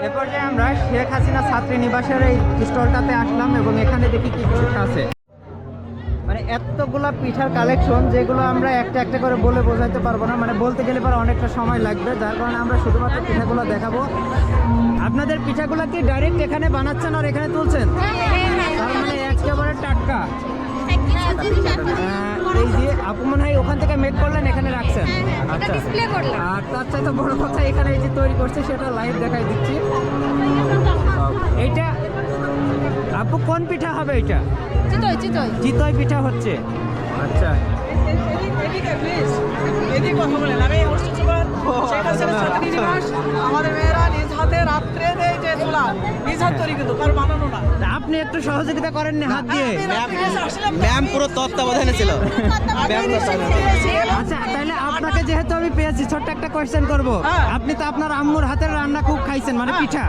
এরপর যে আমরা শেখ হাসিনা ছাত্রী নিবাসের এই স্টলটাতে আসলাম এবং এখানে দেখি কি পিঠা আছে। মানে এতগুলা পিঠার কালেকশন যেগুলো আমরা একটা একটা করে বলে বোঝাতে পারবো না, মানে বলতে গেলে পরে অনেকটা সময় লাগবে, যার কারণে আমরা শুধুমাত্র পিঠাগুলো দেখাবো। আপনাদের পিঠাগুলো কি ডাইরেক্ট এখানে বানাচ্ছেন আর এখানে তুলছেন? তার মানে একেবারে টাটকা। এই যে আপু মনে হয় ওখান থেকে মেক করলেন এখানে রাখছেন। আচ্ছা, আর তার চাইতে বড় কথা এখানে এই যে তৈরি করছে সেটা লাইভ দেখাই দিচ্ছি। এইটা আপু কোন পিঠা হবে? এটা চিতই পিঠা হচ্ছে। আচ্ছা, আমাদের মেয়েরা নিজ হাতে রাত্রে দেয় যে চুলা নিজ হাত তৈরি, কিন্তু কারো বানানো না। আপনি একটু সহযোগিতা করেন না হাত দিয়ে? ম্যাম পুরো তত্ত্বাবধানে ছিল। আচ্ছা, তাহলে আপনাকে যেহেতু আমি পেয়েছি, ছোট্ট একটা কোয়েশ্চেন করব। আপনি তো আপনার আম্মুর হাতের রান্না খুব খাইছেন, মানে পিঠা।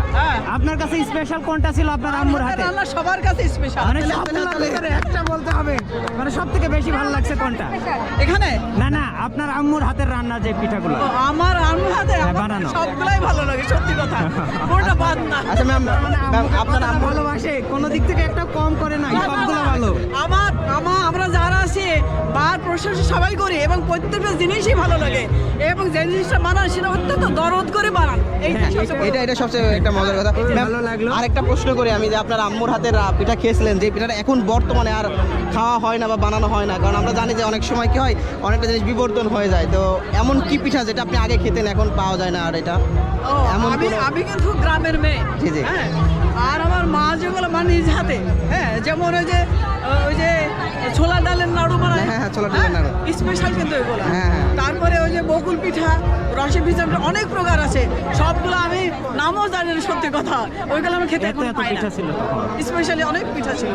আপনার কাছে স্পেশাল কোনটা ছিল আপনার আম্মুর হাতে? রান্না সবার কাছে স্পেশাল, মানে সবগুলোর ভিতরে একটা বলতে হবে, মানে সবথেকে বেশি ভালো লাগছে কোনটা? এখানে না না, আপনার আম্মুর হাতের রান্না যে পিঠাগুলো। আমার আম্মুর হাতে বানানো সবগুলাই ভালো লাগে, সত্যি কথা, কোনটা বাদ না। আচ্ছা ম্যাম, আপনার ভালোবাসে কোনো দিক থেকে একটা কম করে নাই, সবগুলো ভালো। আমরা যারা আছি বার প্রশংসা সবাই করি এবং প্রত্যেকটা জিনিসই ভালো লাগে, এবং যে জিনিসটা বানান সেটা অত্যন্ত দরদ করে বানান। এটা সবচেয়ে একটা মজার কথা। ভালো লাগলো। আরেকটা প্রশ্ন করি আমি, যে আপনার আম্মুর হাতের পিঠা খেয়েছিলেন, যে পিঠাটা এখন বর্তমানে আর খাওয়া হয় না বা বানানো হয় না, কারণ আমরা জানি যে অনেক সময় কি হয়, অনেকটা জিনিস বিবর্তন হয়ে যায়, তো এমন কি পিঠা যেটা আপনি আগে খেতেন এখন পাওয়া যায় না? আর এটা এমন আমি কিন্তু গ্রামের মেয়ে, জি জি, হ্যাঁ, আর আমার মা যেগুলো মানে নিজ হাতে, হ্যাঁ, যেমন ওই যে ছোলা ডালের নাড়ু বানায়, হ্যাঁ, ছোলা ডালের নাড়ু স্পেশাল কিন্তু এগুলো। হ্যাঁ। তারপরে ওই যে বকুল পিঠা, রসে পিঠা, অনেক প্রকার আছে, সবগুলো আমি নামও জানি না, সত্যি কথা, ওইগুলো আমি খেতে এখন পাই না। ছিল স্পেশালি অনেক পিঠা ছিল।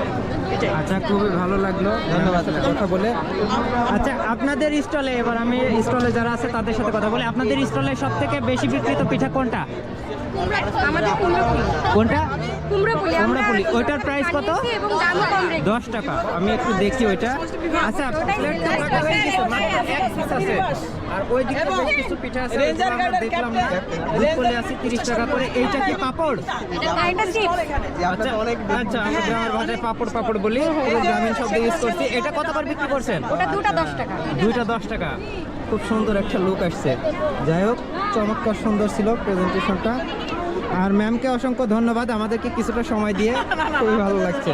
আচ্ছা, খুবই ভালো লাগলো, ধন্যবাদ কথা বলে। আচ্ছা, আপনাদের স্টলে, এবার আমি স্টলে যারা আছে তাদের সাথে কথা বলি, আপনাদের স্টলে সব থেকে বেশি বিক্রিত পিঠা কোনটা? কোনটা? কুমড়াপুলি। ওইটার প্রাইস কত? 10 টাকা। আমি একটু দেখি ওইটা। আচ্ছা, প্লেটটা কাটা হয়ে গেছে, মাত্র এক পিস আছে। আর ওই দিকে বেশ কিছু পিঠা আছে, ওইগুলো আমরা দেখলাম না। দুধকলি আছে 30 টাকা করে। এইটা কি পাপড়? আচ্ছা, আচ্ছা, আমরা গ্রামের ভাষায় পাপড় বলি, পুরো গ্রামীণ শব্দ ইউজ করছি। এটা কত করে বিক্রি করছেন? দুটা 10 টাকা। দুইটা 10 টাকা। খুব সুন্দর একটা লুক আসছে। যাই হোক, চমৎকার সুন্দর ছিল প্রেজেন্টেশনটা। আর ম্যামকে অসংখ্য ধন্যবাদ আমাদেরকে কিছুটা সময় দিয়ে, খুবই ভালো লাগছে।